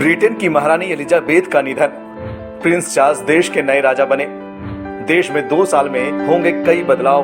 Britain की महारानी Elizabeth का निधन। प्रिंस चार्ल्स देश के नए राजा बने। देश में 2 साल में होंगे कई बदलाव।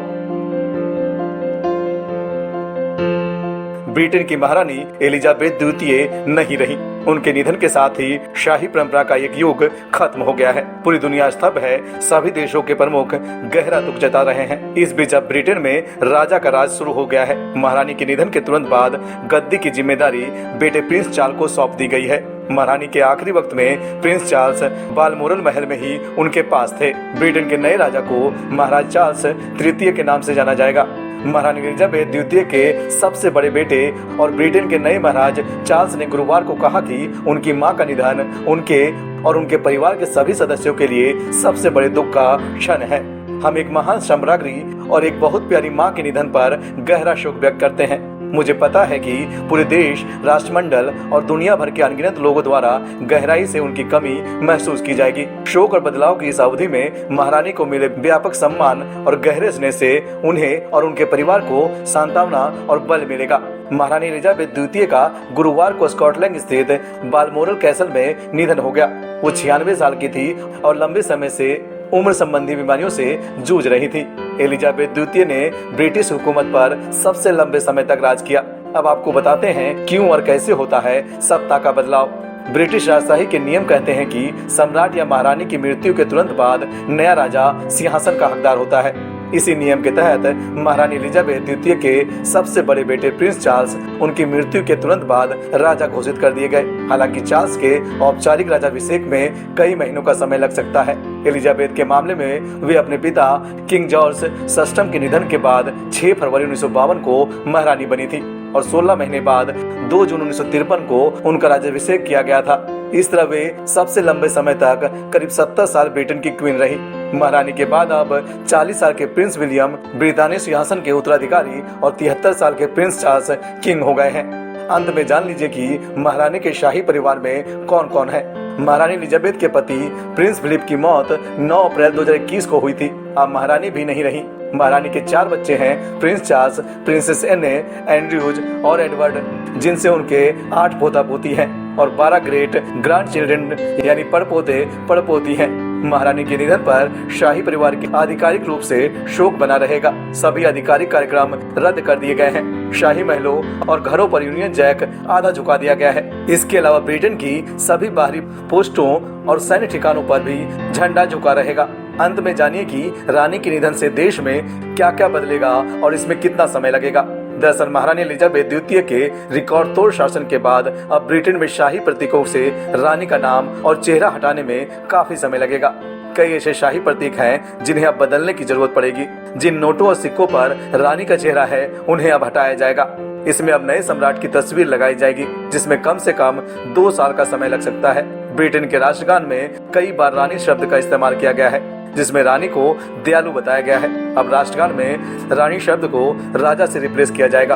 ब्रिटेन की महारानी एलिजाबेथ द्वितीय नहीं रही। उनके निधन के साथ ही शाही परंपरा का एक युग खत्म हो गया है। पूरी दुनिया स्तब्ध है। सभी देशों के प्रमुख गहरा दुख जता रहे हैं। इस बीच अब ब्रिटेन में राजा का राज शुरू हो गया है। महारानी के निधन के तुरंत बाद गद्दी की जिम्मेदारी बेटे प्रिंस चार्ल्स को सौंप दी गई है। महारानी के आखिरी वक्त में प्रिंस चार्ल्स बालमोरल महल में ही उनके पास थे। ब्रिटेन के नए राजा को महाराज चार्ल्स तृतीय के नाम से जाना जाएगा। महारानी एलिजाबेथ द्वितीय के सबसे बड़े बेटे और ब्रिटेन के नए महाराज चार्ल्स ने गुरुवार को कहा कि उनकी मां का निधन उनके और उनके परिवार के सभी सदस्यों के लिए सबसे बड़े दुख का क्षण है। हम एक महान सम्राज्ञी और एक बहुत प्यारी मां के निधन पर गहरा शोक व्यक्त करते हैं। मुझे पता है कि पूरे देश, राष्ट्रमंडल और दुनिया भर के अनगिनत लोगों द्वारा गहराई से उनकी कमी महसूस की जाएगी। शोक और बदलाव की इस अवधि में महारानी को मिले व्यापक सम्मान और गहरे स्नेह से उन्हें और उनके परिवार को सांत्वना और बल मिलेगा। महारानी एलिजाबेथ द्वितीय का गुरुवार को स्कॉटलैंड स्थित बालमोरल कैसल में निधन हो गया। वो 96 साल की थी और लंबे समय से उम्र संबंधी बीमारियों से जूझ रही थी। एलिजाबेथ द्वितीय ने ब्रिटिश हुकूमत पर सबसे लंबे समय तक राज किया। अब आपको बताते हैं क्यों और कैसे होता है सत्ता का बदलाव। ब्रिटिश राजशाही के नियम कहते हैं कि सम्राट या महारानी की मृत्यु के तुरंत बाद नया राजा सिंहासन का हकदार होता है। इसी नियम के तहत महारानी एलिजाबेथ द्वितीय के सबसे बड़े बेटे प्रिंस चार्ल्स उनकी मृत्यु के तुरंत बाद राजा घोषित कर दिए गए। हालांकि चार्ल्स के औपचारिक राजाभिषेक में कई महीनों का समय लग सकता है। एलिजाबेथ के मामले में वे अपने पिता किंग जॉर्ज षष्ठम के निधन के बाद 6 फरवरी 1952 को महारानी बनी थी और 16 महीने बाद 2 जून 1953 को उनका राज्याभिषेक किया गया था। इस तरह वे सबसे लंबे समय तक करीब 70 साल ब्रिटेन की क्वीन रही। महारानी के बाद अब 40 साल के प्रिंस विलियम ब्रितानी सिंहासन के उत्तराधिकारी और 73 साल के प्रिंस चार्ल्स किंग हो गए हैं। अंत में जान लीजिए कि महारानी के शाही परिवार में कौन कौन है। महारानी एलिजाबेथ के पति प्रिंस फिलिप की मौत 9 अप्रैल 2021 को हुई थी। अब महारानी भी नहीं रही। महारानी के 4 बच्चे हैं, प्रिंस चार्ल्स, प्रिंसेस एने, एंड्रयूज और एडवर्ड, जिनसे उनके 8 पोता पोती हैं और 12 ग्रेट ग्रैंड चिल्ड्रन यानी पड़पोते पड़पोती हैं। महारानी के निधन पर शाही परिवार के आधिकारिक रूप से शोक बना रहेगा। सभी आधिकारिक कार्यक्रम रद्द कर दिए गए हैं। शाही महलों और घरों पर यूनियन जैक आधा झुका दिया गया है। इसके अलावा ब्रिटेन की सभी बाहरी पोस्टों और सैन्य ठिकानों पर भी झंडा झुका रहेगा। अंत में जानिए कि रानी के निधन से देश में क्या क्या बदलेगा और इसमें कितना समय लगेगा। दरअसल महारानी एलिजाबेथ द्वितीय के रिकॉर्ड तोड़ शासन के बाद अब ब्रिटेन में शाही प्रतीकों से रानी का नाम और चेहरा हटाने में काफी समय लगेगा। कई ऐसे शाही प्रतीक हैं जिन्हें अब बदलने की जरूरत पड़ेगी। जिन नोटों और सिक्कों पर रानी का चेहरा है उन्हें अब हटाया जाएगा। इसमें अब नए सम्राट की तस्वीर लगाई जाएगी, जिसमें कम से कम 2 साल का समय लग सकता है। ब्रिटेन के राष्ट्रगान में कई बार रानी शब्द का इस्तेमाल किया गया है, जिसमें रानी को दयालु बताया गया है। अब राष्ट्रगान में रानी शब्द को राजा से रिप्लेस किया जाएगा।